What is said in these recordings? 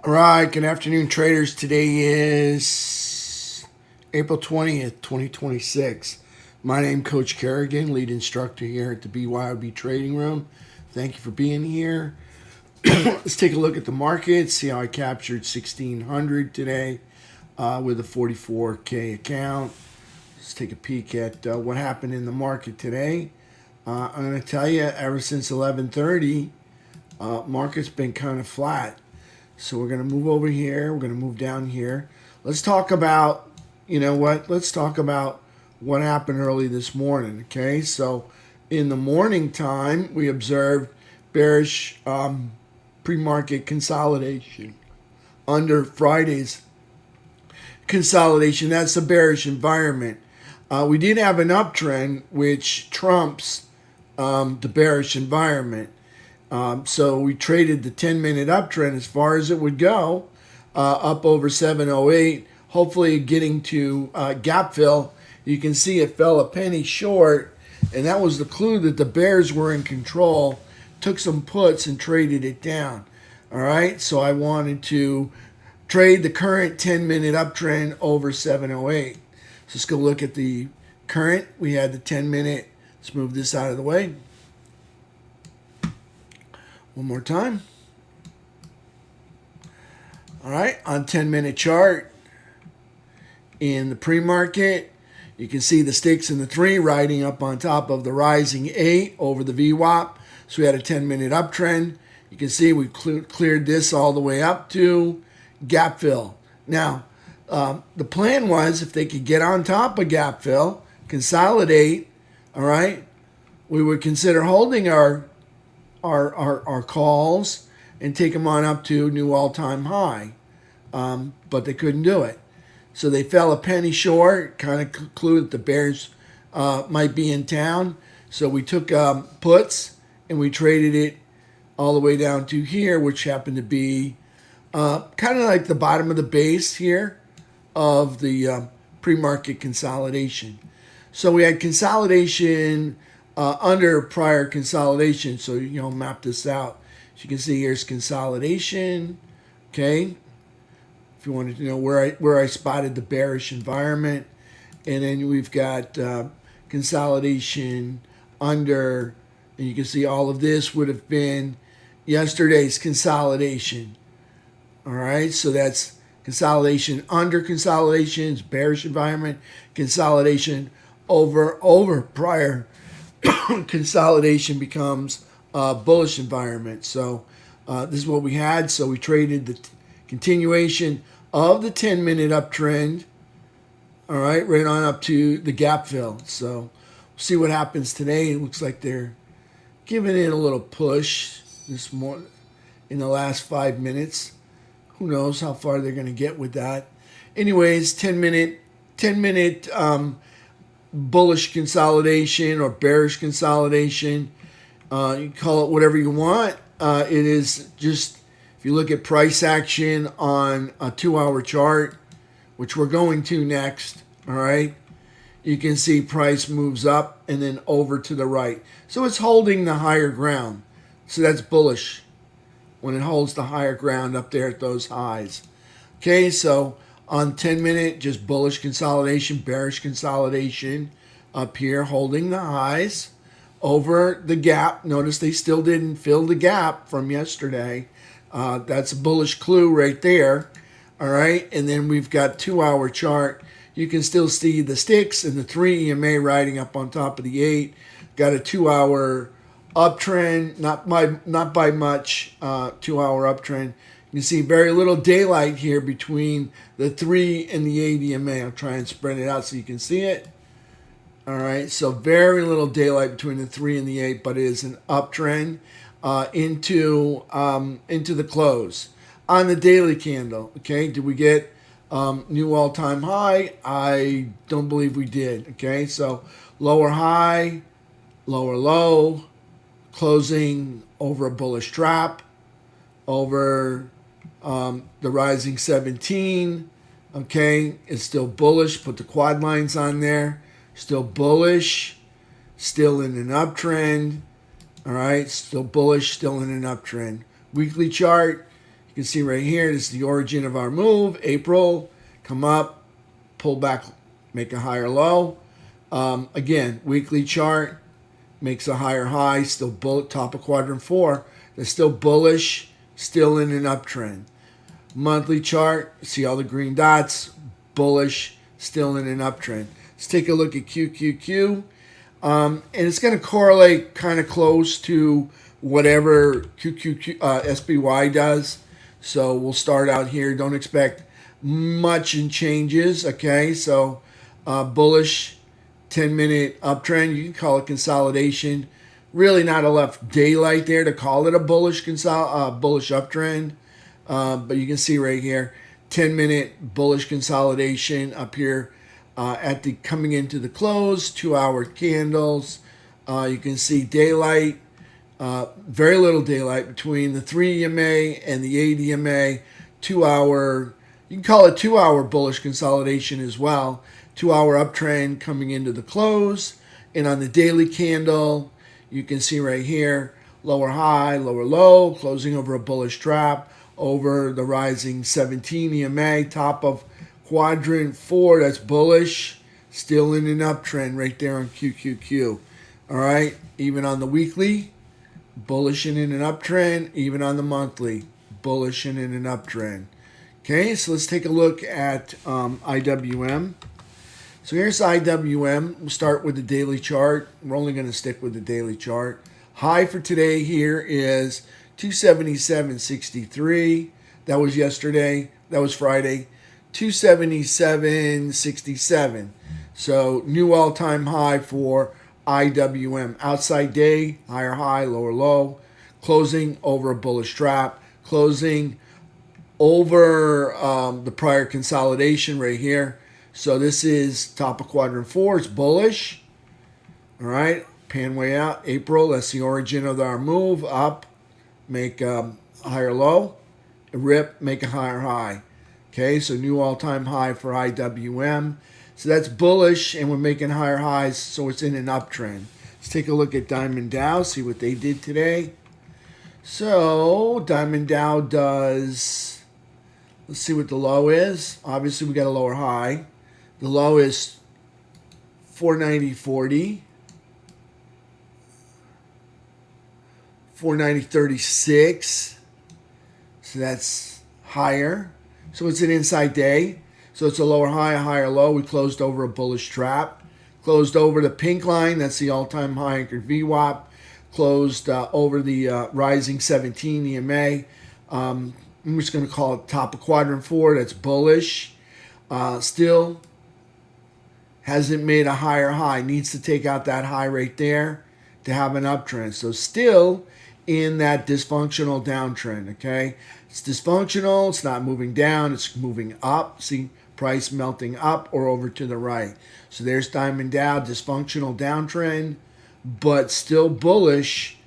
All right, good afternoon, traders. Today is April 20th, 2026. My name is Coach Carignan, lead instructor here at the BYOB Trading Room. Thank you for being here. Let's take a look at the market, see how I captured 1,600 today with a 44K account. Let's take a peek at what happened in the market today. I'm going to tell you, ever since 11:30, market's been kind of flat. So we're going to move over here. We're going to move down here. Let's talk about, Let's talk about what happened early this morning, okay? So in the morning time, we observed bearish pre-market consolidation under Friday's consolidation. That's the bearish environment. We did have an uptrend, which trumps the bearish environment. So we traded the 10-minute uptrend as far as it would go, up over 708, hopefully getting to gap fill. You can see it fell a penny short, and that was the clue that the bears were in control. Took some puts and traded it down. All right, so I wanted to trade the current 10-minute uptrend over 708. So let's go look at the current. We had the 10-minute. Let's move this out of the way. One more time. All right, on 10-minute chart in the pre-market, you can see the sticks in the 3 riding up on top of the rising 8 over the VWAP. So we had a 10-minute uptrend. You can see we cleared this all the way up to gap fill. Now, the plan was if they could get on top of gap fill, consolidate, all right, we would consider holding our calls and take them on up to new all-time high, but they couldn't do it. So they fell a penny short, kind of concluded the bears might be in town. So we took puts and we traded it all the way down to here, which happened to be kind of like the bottom of the base here of the pre-market consolidation. So we had consolidation under prior consolidation. So, map this out. As you can see, here's consolidation. Okay. If you wanted to know where I spotted the bearish environment. And then we've got consolidation under, and you can see all of this would have been yesterday's consolidation. All right. So that's consolidation under consolidations, bearish environment, consolidation over prior consolidation becomes a bullish environment. So this is what we had. So we traded the continuation of the 10-minute uptrend, all right, right on up to the gap fill. So we'll see what happens today. It looks like they're giving it a little push this morning in the last 5 minutes. Who knows how far they're going to get with that. Anyways, 10-minute bullish consolidation or bearish consolidation. You call it whatever you want. It is just, if you look at price action on a 2-hour chart, which we're going to next, all right, you can see price moves up and then over to the right. So it's holding the higher ground. So that's bullish when it holds the higher ground up there at those highs. Okay, so on 10-minute, just bullish consolidation, bearish consolidation up here, holding the highs over the gap. Notice they still didn't fill the gap from yesterday. That's a bullish clue right there. All right, and then we've got 2-hour chart. You can still see the sticks and the 3 EMA riding up on top of the 8. Got a 2-hour uptrend, not by much, 2-hour uptrend. You can see very little daylight here between the 3 and the 8 EMA. I'll try and spread it out so you can see it. All right, so very little daylight between the 3 and the 8, but it is an uptrend into the close on the daily candle. Okay, did we get new all-time high? I don't believe we did. Okay, so lower high, lower low, closing over a bullish trap, over the rising 17. Okay, it's still bullish. Put the quad lines on there. Still bullish, still in an uptrend. All right, still bullish, still in an uptrend. Weekly chart, You can see right here, this is the origin of our move. April, come up, pull back, make a higher low. Again, weekly chart makes a higher high, still top of quadrant 4. They're still bullish, still in an uptrend. Monthly chart, see all the green dots, bullish, still in an uptrend. Let's take a look at QQQ. And it's going to correlate kind of close to whatever SPY does. So we'll start out here. Don't expect much in changes, okay? So bullish 10-minute uptrend. You can call it consolidation. Really not enough daylight there to call it a bullish uptrend. But you can see right here, 10-minute bullish consolidation up here at the coming into the close, 2-hour candles. You can see daylight, very little daylight between the 3 EMA and the 8 EMA. 2-hour, you can call it 2-hour bullish consolidation as well. 2-hour uptrend coming into the close. And on the daily candle, you can see right here, lower high, lower low, closing over a bullish trap over the rising 17 EMA, top of quadrant 4, that's bullish, still in an uptrend right there on QQQ. All right, even on the weekly, bullish and in an uptrend, even on the monthly, bullish and in an uptrend. Okay, so let's take a look at IWM. So here's IWM. We'll start with the daily chart. We're only going to stick with the daily chart. High for today here is 277.63. That was yesterday. That was Friday. 277.67. So new all-time high for IWM. Outside day, higher high, lower low. Closing over a bullish trap. Closing over the prior consolidation right here. So this is top of quadrant 4. It's bullish. All right. Pan way out. April. That's the origin of our move. Up. Make a higher low. Rip. Make a higher high. Okay. So new all-time high for IWM. So that's bullish, and we're making higher highs, so it's in an uptrend. Let's take a look at Diamond Dow, see what they did today. So Diamond Dow does, let's see what the low is. Obviously, we got a lower high. The low is 490.40. 490.36. So that's higher. So it's an inside day. So it's a lower high, a higher low. We closed over a bullish trap. Closed over the pink line. That's the all-time high anchored VWAP. Closed over the rising 17 EMA. I'm just going to call it top of quadrant 4. That's bullish. Still hasn't made a higher high. Needs to take out that high right there to have an uptrend. So still in that dysfunctional downtrend, okay? It's dysfunctional. It's not moving down. It's moving up. See? Price melting up or over to the right. So there's Diamond Dow, dysfunctional downtrend, but still bullish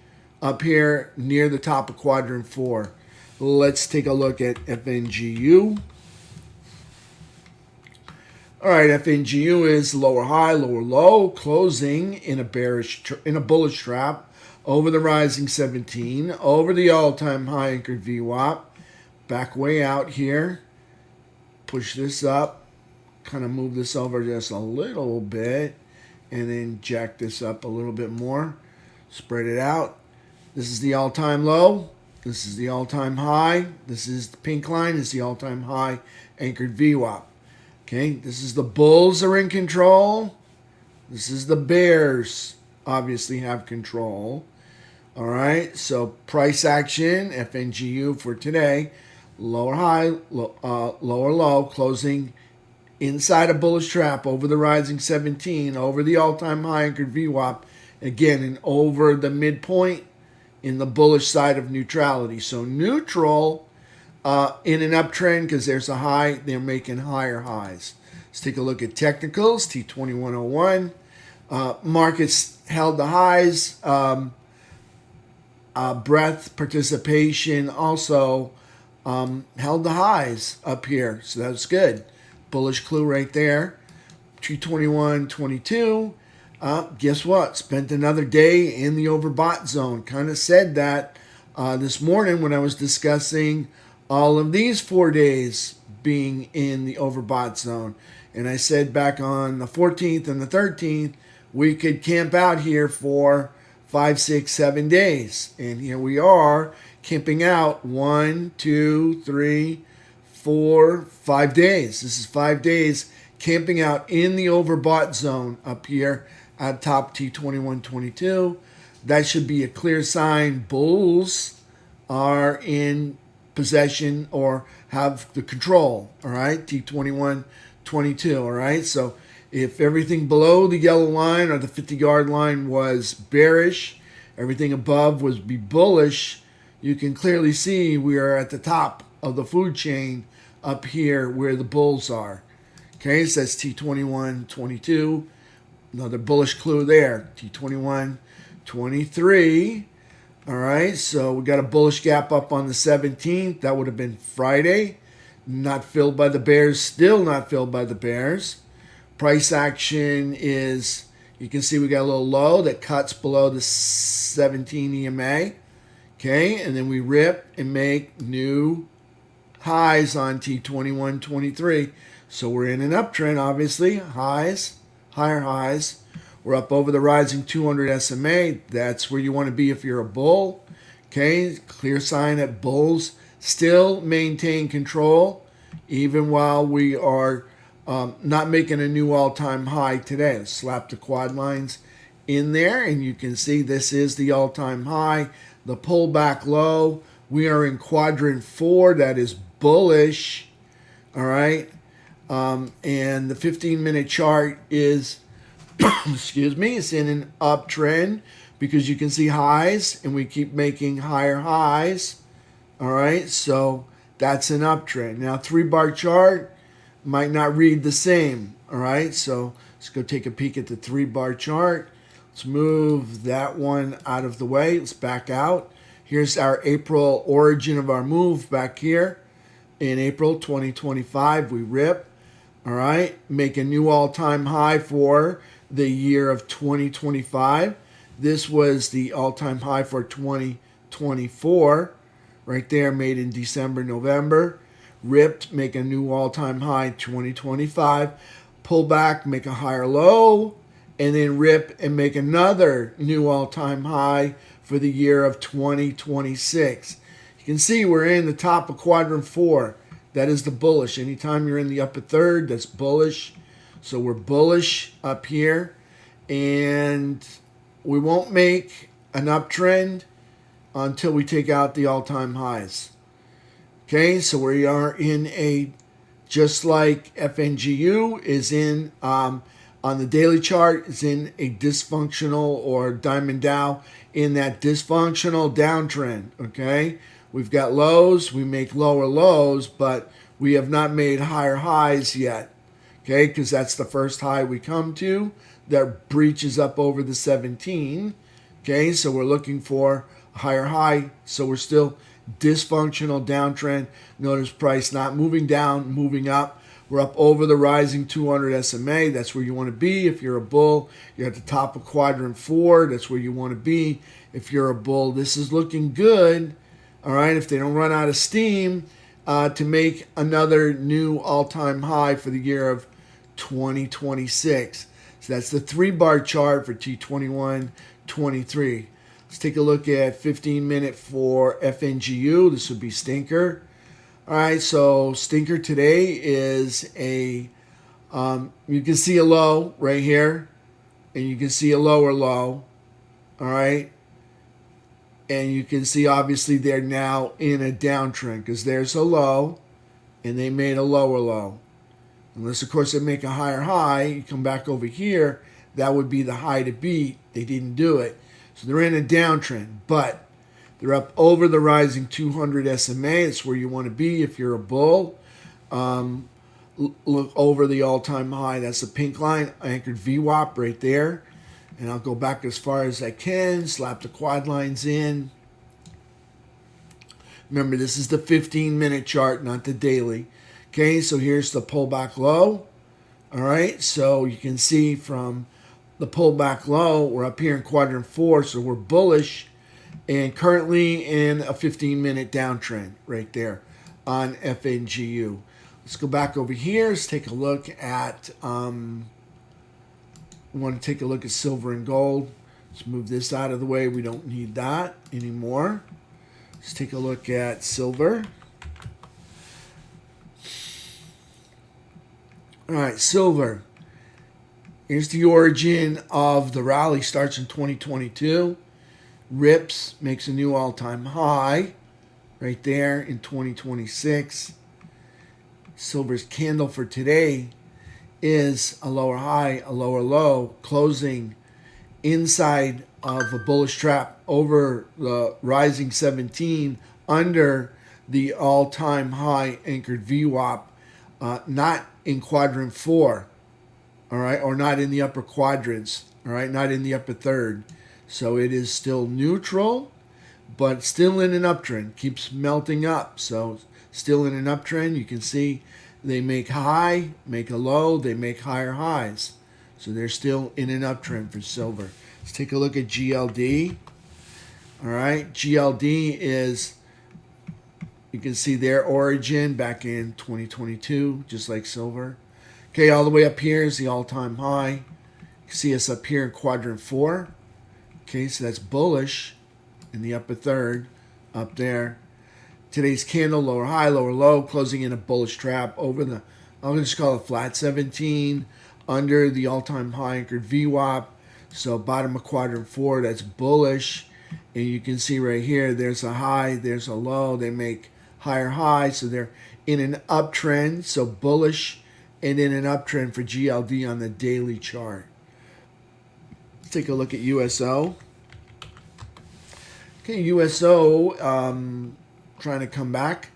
up here near the top of quadrant 4. Let's take a look at FNGU. All right, FNGU is lower high, lower low, closing in a bullish trap over the rising 17, over the all-time high anchored VWAP, back way out here. Push this up, kind of move this over just a little bit, and then jack this up a little bit more. Spread it out. This is the all-time low. This is the all-time high. This is the pink line. This is the all-time high anchored VWAP. Okay, this is the bulls are in control. This is the bears obviously have control. All right, so price action, FNGU for today. Lower high, lower low, closing inside a bullish trap over the rising 17, over the all-time high anchored VWAP, again, and over the midpoint in the bullish side of neutrality. So neutral in an uptrend because there's a high, they're making higher highs. Let's take a look at technicals, T2101. Markets held the highs. Breadth participation also held the highs up here, so that's good. Bullish clue right there. 221.22. Guess what? Spent another day in the overbought zone. Kind of said that this morning when I was discussing all of these 4 days being in the overbought zone. And I said back on the 14th and the 13th, we could camp out here for 5, 6, 7 days. And here we are camping out 1, 2, 3, 4, 5 days. This is 5 days camping out in the overbought zone up here at top T2122. That should be a clear sign bulls are in possession or have the control. All right, T2122. All right, so if everything below the yellow line or the 50-yard line was bearish, everything above was be bullish, you can clearly see we are at the top of the food chain up here where the bulls are. Okay, so that's T2122. Another bullish clue there, T2123. All right, so we got a bullish gap up on the 17th. That would have been Friday. Not filled by the bears, still not filled by the bears. Price action is, you can see we got a little low that cuts below the 17 EMA. Okay, and then we rip and make new highs on T2123. So we're in an uptrend, obviously. Highs, higher highs. We're up over the rising 200 SMA. That's where you want to be if you're a bull. Okay, clear sign that bulls still maintain control even while we are not making a new all-time high today. Let's slap the quad lines in there, and you can see this is the all-time high. The pullback low, we are in quadrant 4. That is bullish. All right, and the 15-minute chart is excuse me, it's in an uptrend because you can see highs and we keep making higher highs. All right, so that's an uptrend. Now 3-bar chart might not read the same. All right, so let's go take a peek at the 3-bar chart. Let's move that one out of the way. Let's back out. Here's our April origin of our move back here. In April 2025, we rip. All right, make a new all-time high for the year of 2025. This was the all-time high for 2024. Right there, made in December, November. Ripped, make a new all-time high 2025. Pull back, make a higher low. And then rip and make another new all-time high for the year of 2026. You can see we're in the top of quadrant 4. That is the bullish. Anytime you're in the upper third, that's bullish. So we're bullish up here. And we won't make an uptrend until we take out the all-time highs. Okay, so we are in a, just like FNGU is in, on the daily chart, is in a dysfunctional, or Diamond Dow in that dysfunctional downtrend. Okay, we've got lows, we make lower lows, but we have not made higher highs yet. Okay, because that's the first high we come to that breaches up over the 17. Okay, so we're looking for a higher high. So we're still dysfunctional downtrend. Notice price not moving down, moving up. We're up over the rising 200 SMA. That's where you want to be if you're a bull. You're at the top of quadrant 4. That's where you want to be if you're a bull. This is looking good. All right, if they don't run out of steam to make another new all-time high for the year of 2026. So that's the 3-bar chart for T2123. Let's take a look at 15-minute for FNGU. This would be Stinker. All right, so Stinker today is a, you can see a low right here, and you can see a lower low. All right, and you can see obviously they're now in a downtrend because there's a low, and they made a lower low. Unless, of course, they make a higher high, you come back over here, that would be the high to beat. They didn't do it. So they're in a downtrend, but they're up over the rising 200 SMA. It's where you want to be if you're a bull. Look over the all-time high. That's the pink line, anchored VWAP right there. And I'll go back as far as I can, slap the quad lines in. Remember, this is the 15-minute chart, not the daily. Okay, so here's the pullback low. All right, so you can see from the pullback low, we're up here in quadrant 4, so we're bullish and currently in a 15-minute downtrend right there. on FNGU. Let's go back over here. Let's take a look at, we want to take a look at silver and gold. Let's move this out of the way. We don't need that anymore. Let's take a look at silver. All right, silver. Here's the origin of the rally. Starts in 2022. Rips, makes a new all-time high right there in 2026. Silver's candle for today is a lower high, a lower low, closing inside of a bullish trap over the rising 17 under the all-time high anchored VWAP, not in quadrant 4, all right, or not in the upper quadrants, all right, not in the upper third. So it is still neutral, but still in an uptrend, keeps melting up. So still in an uptrend. You can see they make high, make a low, they make higher highs. So they're still in an uptrend for silver. Let's take a look at GLD. All right, GLD is, you can see their origin back in 2022, just like silver. Okay, all the way up here is the all-time high. You can see us up here in quadrant 4. Okay, so that's bullish in the upper third up there. Today's candle, lower high, lower low, closing in a bullish trap over the, I'll just call it flat 17, under the all-time high anchored VWAP. So bottom of quadrant 4, that's bullish. And you can see right here, there's a high, there's a low. They make higher highs, so they're in an uptrend. So bullish and in an uptrend for GLD on the daily chart. Let's take a look at USO. Okay, USO trying to come back.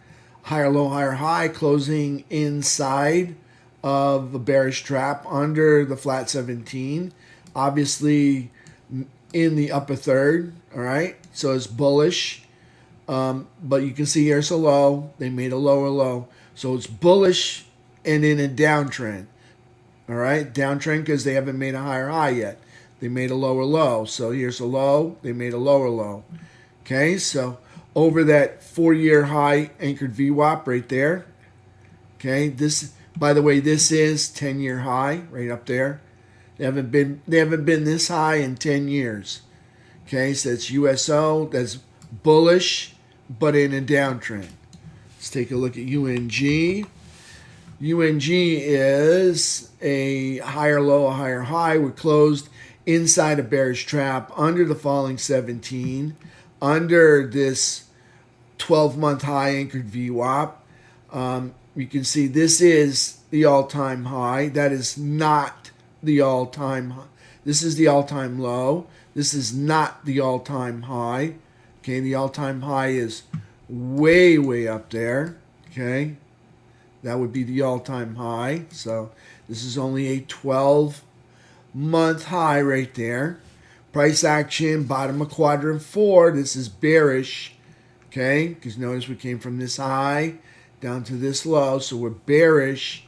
Higher low, higher high, closing inside of a bearish trap under the flat 17. Obviously in the upper third, all right? So it's bullish. But you can see here's a low. They made a lower low. So it's bullish and in a downtrend, all right? Downtrend because they haven't made a higher high yet. They made a lower low. So here's a low. They made a lower low. Okay, so over that 4-year high anchored VWAP right there. Okay, this, by the way, this is 10-year high right up there. They haven't been this high in 10 years. Okay, so that's USO. That's bullish, but in a downtrend. Let's take a look at UNG. UNG is a higher low, a higher high. We're closed inside a bearish trap under the falling 17, under this 12-month high anchored VWAP. You can see this is the all-time high. That is not the all-time high. This is the all-time low. This is not the all-time high. Okay, the all-time high is way, way up there. Okay, that would be the all-time high. So this is only a 12-month high right there. Price action, bottom of quadrant 4. This is bearish. Okay, because notice we came from this high down to this low. So we're bearish.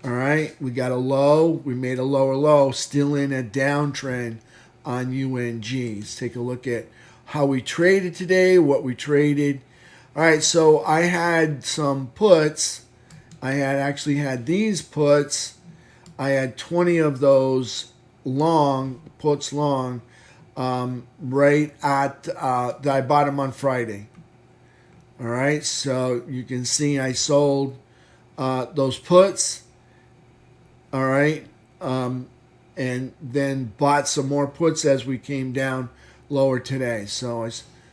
All right, we got a low. We made a lower low. Still in a downtrend on UNG. Let's take a look at how we traded today, what we traded. All right, so I had some puts. I actually had these puts. I had 20 of those long, puts long, right at, that I bought them on Friday. All right, so you can see I sold those puts. All right, and then bought some more puts as we came down lower today. So I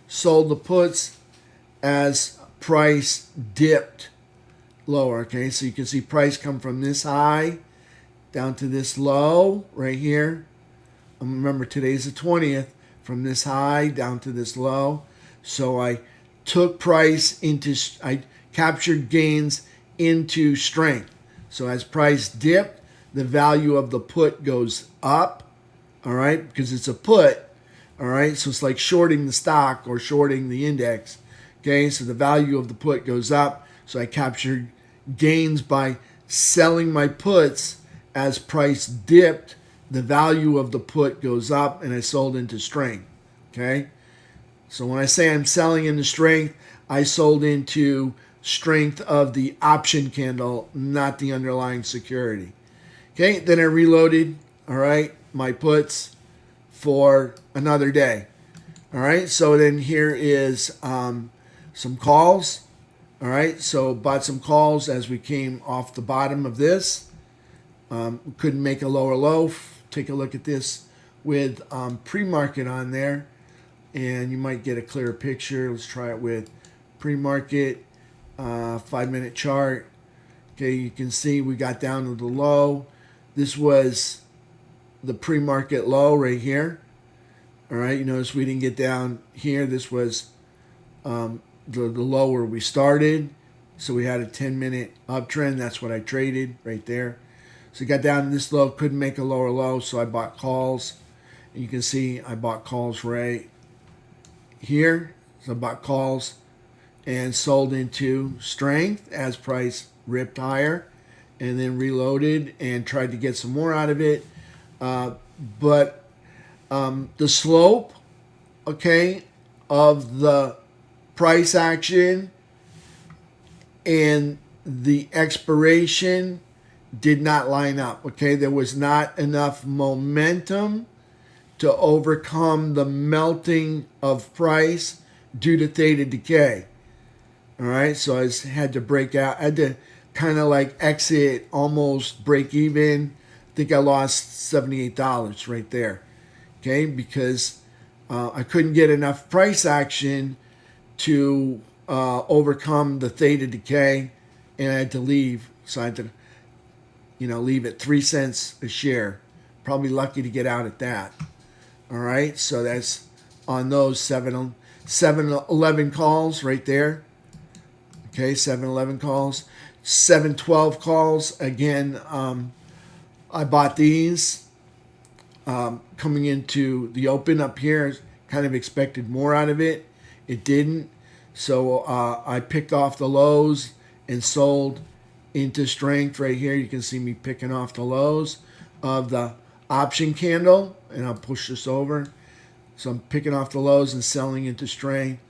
sold the puts as price dipped lower. Okay, so you can see price come from this high down to this low right here. Remember, today's the 20th. From this high down to this low. So I took price into, I captured gains into strength. So as price dipped, the value of the put goes up, all right, because it's a put, all right, so it's like shorting the stock or shorting the index, okay, so the value of the put goes up, so I captured gains by selling my puts. As price dipped, the value of the put goes up, and I sold into strength, okay, so when I say I'm selling into strength, I sold into strength of the option candle, not the underlying security. Okay, then I reloaded, all right, my puts for another day. All right, so then here is some calls. All right, so bought some calls as we came off the bottom of this. Couldn't make a lower low. Take a look at this with pre-market on there, and you might get a clearer picture. Let's try it with pre-market, 5-minute chart. Okay, you can see we got down to the low. This was the pre-market low right here. All right, you notice we didn't get down here. This was the low where we started. So we had a 10-minute uptrend. That's what I traded right there. So it got down to this low, couldn't make a lower low, so I bought calls. And you can see I bought calls right here. So I bought calls and sold into strength as price ripped higher, and then reloaded and tried to get some more out of it. But the slope, okay, of the price action and the expiration did not line up. Okay, there was not enough momentum to overcome the melting of price due to theta decay. All right, so I had to break out. I had to kind of like exit, almost break even. I think I lost $78 right there. Okay, because I couldn't get enough price action to overcome the theta decay, and I had to leave. So I had to, leave at 3 cents a share. Probably lucky to get out at that. All right, so that's on those 7-11 calls right there. Okay, 7-11 calls. 7-12 calls. Again, I bought these coming into the open up here. Kind of expected more out of it. It didn't. So I picked off the lows and sold into strength right here. You can see me picking off the lows of the option candle, and I'll push this over. So I'm picking off the lows and selling into strength,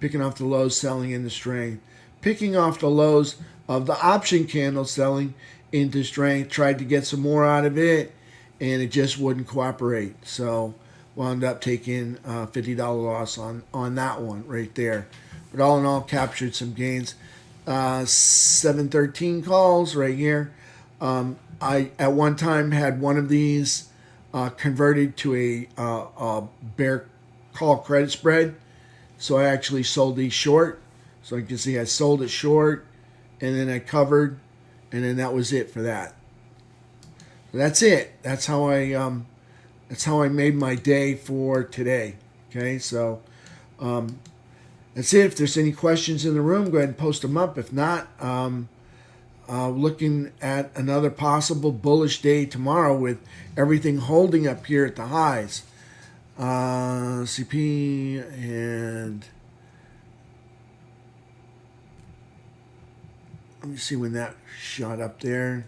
picking off the lows, selling into strength, picking off the lows of the option candle, selling into strength. Tried to get some more out of it, and it just wouldn't cooperate. So wound up taking a $50 loss on that one right there. But all in all, captured some gains. 7-13 calls right here. I at one time had one of these converted to a bear call credit spread, so I actually sold these short. So you can see I sold it short, and then I covered, and then that was it for that. So that's it. That's how I made my day for today. Okay, so that's it. If there's any questions in the room, go ahead and post them up. If not, looking at another possible bullish day tomorrow with everything holding up here at the highs. CP and let me see when that shot up there.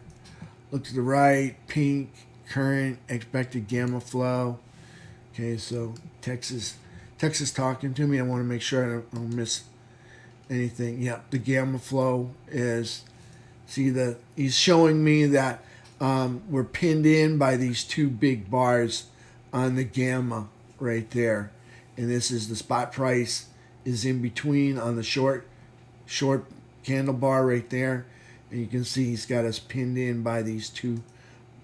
Look to the right, pink, current, expected gamma flow. Okay, so Texas talking to me. I want to make sure I don't miss anything. Yep, the gamma flow is, he's showing me that we're pinned in by these two big bars on the gamma right there. And this is the spot price is in between on the short candle bar right there. And you can see he's got us pinned in by these two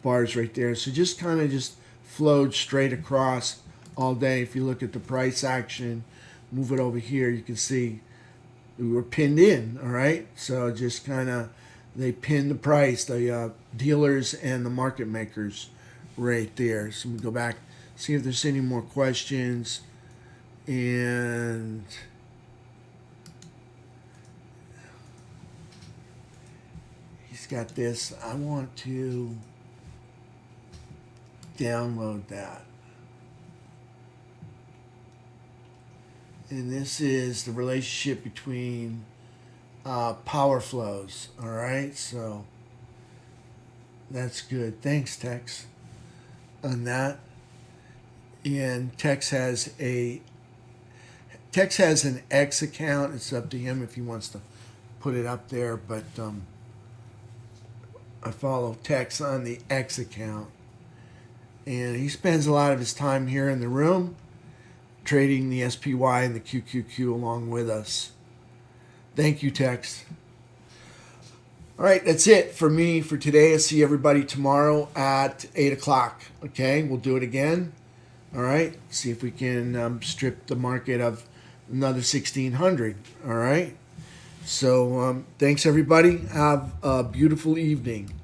bars right there. So just kind of just flowed straight across all day. If you look at the price action, move it over here, you can see we were pinned in, all right? So just kind of, they pinned the price, the dealers and the market makers right there. So we go back, see if there's any more questions. And he's got this. I want to download that. And this is the relationship between power flows. All right, so that's good. Thanks, Tex, on that. And Tex has an X account. It's up to him if he wants to put it up there, but I follow Tex on the X account, and he spends a lot of his time here in the room trading the SPY and the QQQ along with us. Thank you, Tex. All right, that's it for me for today. I'll see everybody tomorrow at 8 o'clock. Okay, we'll do it again. All right, see if we can strip the market of another 1,600. All right, so thanks, everybody. Have a beautiful evening.